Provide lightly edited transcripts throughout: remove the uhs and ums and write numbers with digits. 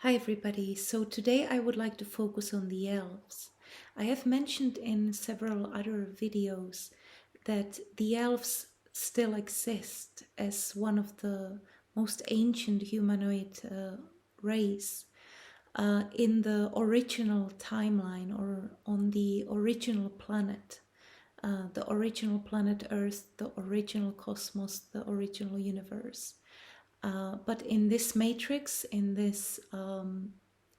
Hi everybody, so today I would like to focus on the elves. I have mentioned in several other videos that the elves still exist as one of the most ancient humanoid race in the original timeline or on the original planet. The original planet Earth, the original cosmos, the original universe. But in this matrix, in this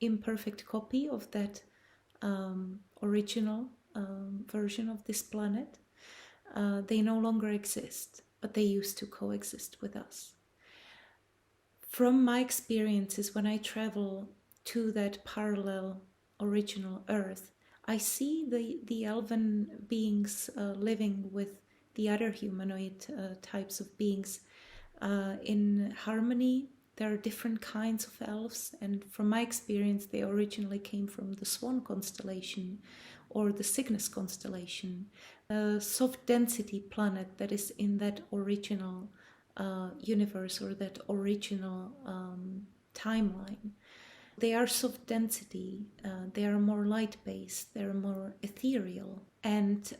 imperfect copy of that original version of this planet, they no longer exist, but they used to coexist with us. From my experiences, when I travel to that parallel original Earth, I see the elven beings living with the other humanoid types of beings in harmony. There are different kinds of elves, and from my experience, they originally came from the Swan constellation or the Cygnus constellation, a soft density planet that is in that original universe or that original timeline. They are soft density, they are more light based, they're more ethereal, and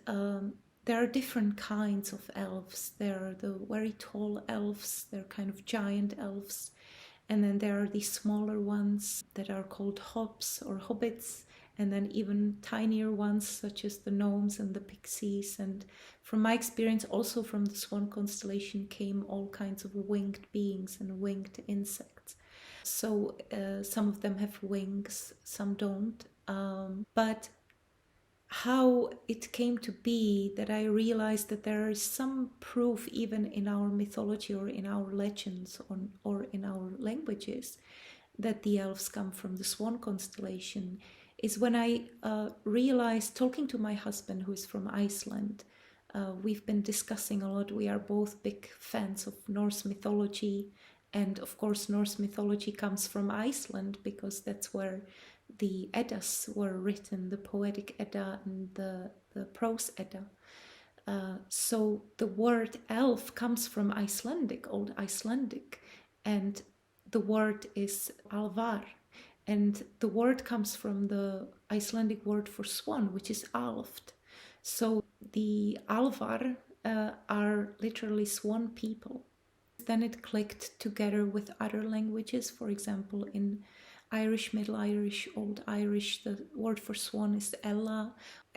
there are different kinds of elves. There are the very tall elves, they're kind of giant elves, and then there are these smaller ones that are called hobbs or hobbits, and then even tinier ones such as the gnomes and the pixies. And from my experience, also from the Swan constellation came all kinds of winged beings and winged insects. So some of them have wings, some don't. But how it came to be that I realized that there is some proof even in our mythology or in our legends or in our languages that the elves come from the Swan constellation is when I realized, talking to my husband who is from Iceland, we've been discussing a lot. We are both big fans of Norse mythology, and of course Norse mythology comes from Iceland because that's where the Eddas were written, the poetic Edda and the prose Edda. So the word elf comes from Icelandic, Old Icelandic, and the word is alvar. And the word comes from the Icelandic word for swan, which is alft. So the alvar are literally swan people. Then it clicked together with other languages. For example, in Irish, Middle Irish, Old Irish, the word for swan is ella,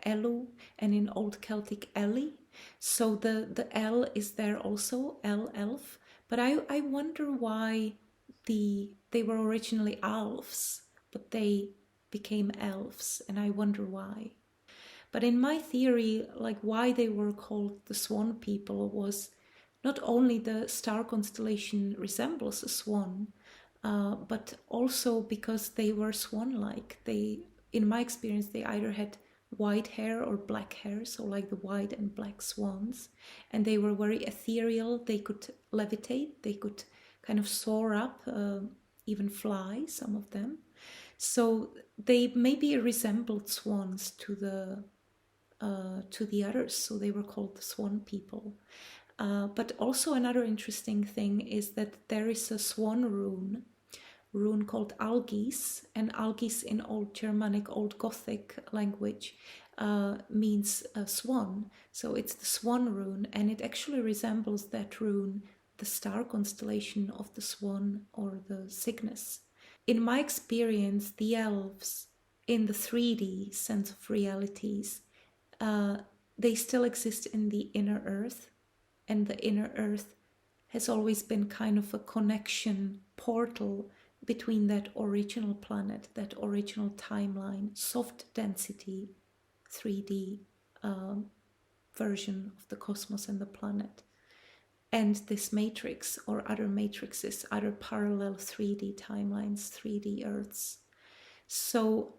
elu, and in Old Celtic, eli. So the L is there also, elf. But I wonder why they were originally elves, but they became elves, and I wonder why. But in my theory, like why they were called the Swan People was not only the star constellation resembles a swan, but also because they were swan-like. They, in my experience, they either had white hair or black hair, so like the white and black swans, and they were very ethereal. They could levitate, they could kind of soar up, even fly, some of them. So they maybe resembled swans to the others, so they were called the Swan People. But also another interesting thing is that there is a Swan rune called Algis, and Algis in Old Germanic, Old Gothic language means swan. So it's the Swan rune, and it actually resembles that rune, the star constellation of the Swan or the Cygnus. In my experience, the elves in the 3D sense of realities, they still exist in the inner earth, and the inner earth has always been kind of a connection portal between that original planet, that original timeline, soft density 3D version of the cosmos and the planet, and this matrix or other matrices, other parallel 3D timelines, 3D earths. So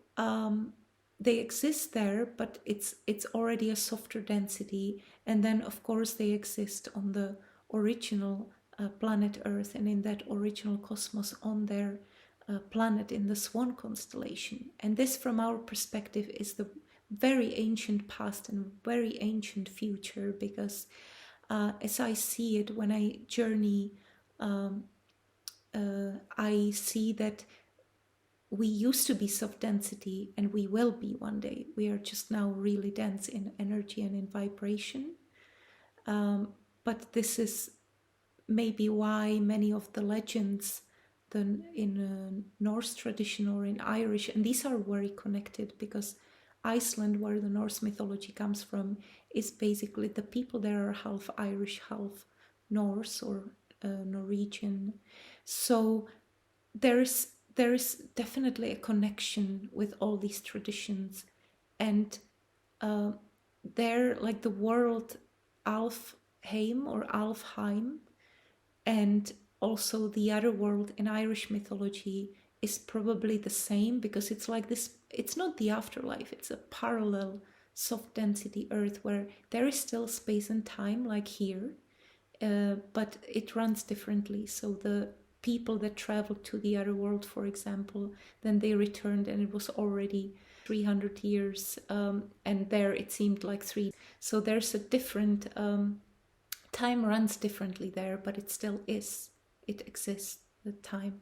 they exist there, but it's already a softer density. And then of course they exist on the original planet Earth and in that original cosmos on their planet in the Swan constellation. And this, from our perspective, is the very ancient past and very ancient future, because as I see it, when I journey, I see that we used to be soft density, and we will be one day. We are just now really dense in energy and in vibration. But this is maybe why many of the legends in Norse tradition or in Irish, and these are very connected, because Iceland, where the Norse mythology comes from, is basically the people there are half Irish, half Norse or Norwegian. So there's definitely a connection with all these traditions, and they're like the world Alfheim or Alfheim, and also the other world in Irish mythology is probably the same, because it's like this, it's not the afterlife, it's a parallel soft density earth where there is still space and time like here, but it runs differently. So the people that traveled to the other world, for example, then they returned and it was already 300 years, and there it seemed like 3. So there's a different time runs differently there, but it still is. It exists, the time.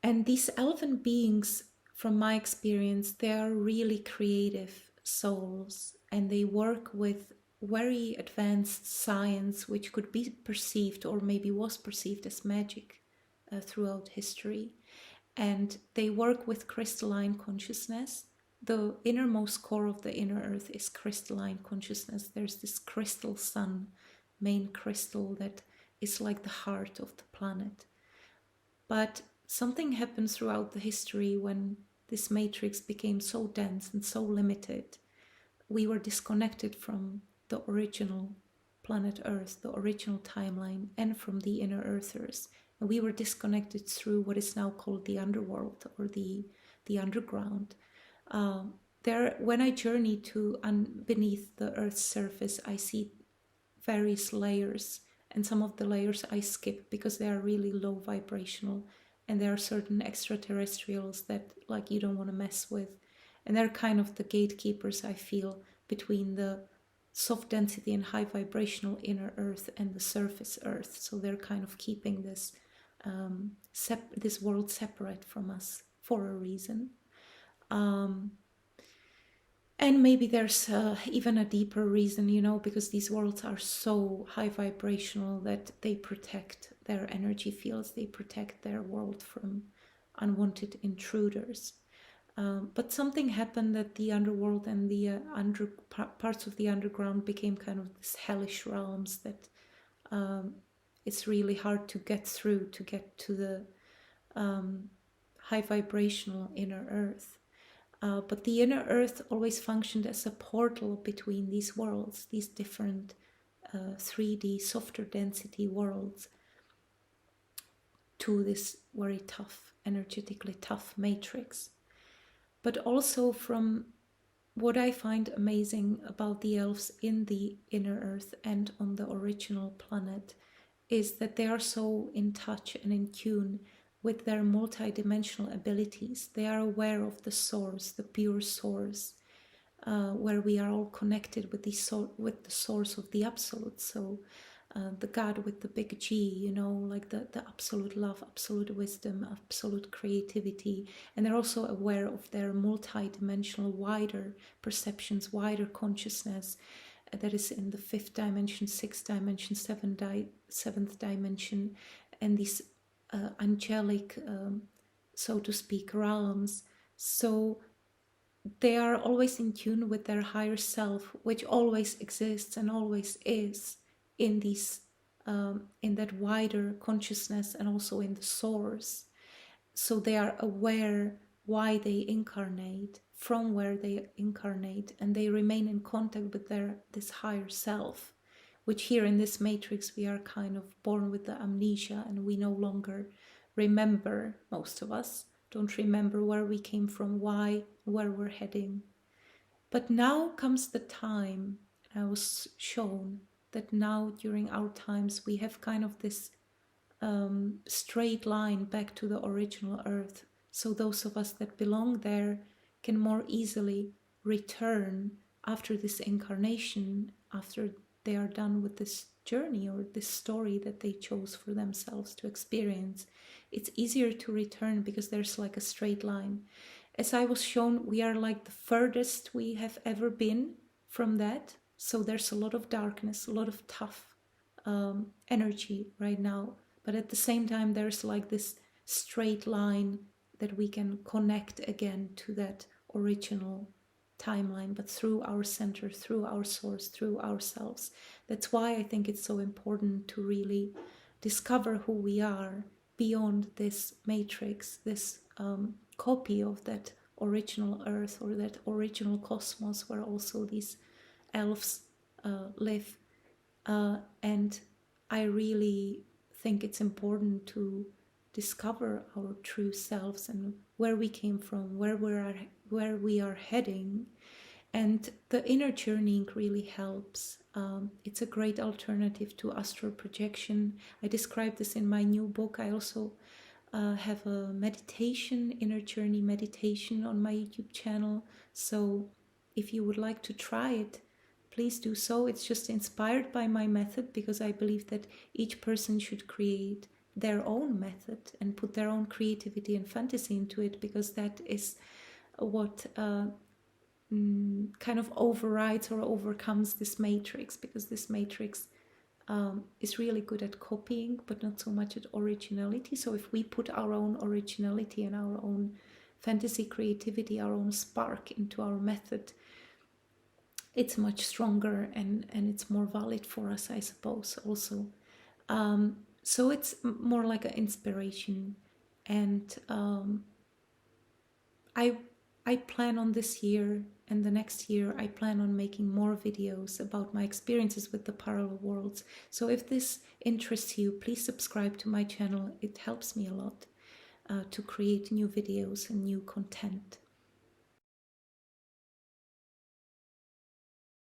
And these elven beings, from my experience, they are really creative souls, and they work with very advanced science, which could be perceived or maybe was perceived as magic throughout history. And they work with crystalline consciousness. The innermost core of the inner earth is crystalline consciousness. There's this crystal sun, main crystal, that is like the heart of the planet. But something happened throughout the history when this matrix became so dense and so limited. We were disconnected from the original planet Earth, the original timeline, and from the inner earthers. And we were disconnected through what is now called the underworld, or the underground. When I journey to beneath the Earth's surface, I see various layers, and some of the layers I skip because they are really low vibrational, and there are certain extraterrestrials that like you don't want to mess with, and they're kind of the gatekeepers, I feel, between the soft density and high vibrational inner Earth and the surface Earth. So they're kind of keeping this this world separate from us for a reason. And maybe there's even a deeper reason, because these worlds are so high vibrational that they protect their energy fields, they protect their world from unwanted intruders. But something happened that the underworld and the parts of the underground became kind of these hellish realms that it's really hard to get through to get to the high vibrational inner earth. But the inner earth always functioned as a portal between these worlds, these different 3D, softer density worlds, to this very tough, energetically tough matrix. But also, from what I find amazing about the elves in the inner earth and on the original planet is that they are so in touch and in tune with their multidimensional abilities. They are aware of the source, the pure source, where we are all connected with the source of the absolute. So the God with the big G, like the absolute love, absolute wisdom, absolute creativity. And they're also aware of their multi-dimensional, wider perceptions, wider consciousness that is in the 5th dimension, 6th dimension, 7th dimension, and these angelic, so to speak, realms. So they are always in tune with their higher self, which always exists and always is in these in that wider consciousness, and also in the source. So they are aware why they incarnate, from where they incarnate, and they remain in contact with this higher self, which here in this matrix we are kind of born with the amnesia, and we no longer remember. Most of us don't remember where we came from, why, where we're heading. But now comes the time, I was shown that now during our times we have kind of this straight line back to the original earth. So those of us that belong there can more easily return after this incarnation, after they are done with this journey or this story that they chose for themselves to experience. it's easier to return because there's like a straight line. As I was shown, we are like the furthest we have ever been from that. So there's a lot of darkness, a lot of tough energy right now. But at the same time, there's like this straight line that we can connect again to that original timeline, but through our center, through our source, through ourselves. That's why I think it's so important to really discover who we are beyond this matrix, this copy of that original earth or that original cosmos where also these elves live. And I really think it's important to discover our true selves and where we came from, where we are heading. And the inner journeying really helps. It's a great alternative to astral projection. I describe this in my new book. I also have a meditation, inner journey meditation on my YouTube channel. So if you would like to try it, please do so. It's just inspired by my method because I believe that each person should create their own method and put their own creativity and fantasy into it, because that is what kind of overrides or overcomes this matrix, because this matrix is really good at copying but not so much at originality. So if we put our own originality and our own fantasy creativity, our own spark into our method, it's much stronger and it's more valid for us, I suppose, also. So it's more like an inspiration. And I plan on this year and the next year, I plan on making more videos about my experiences with the parallel worlds. So if this interests you, please subscribe to my channel. It helps me a lot to create new videos and new content.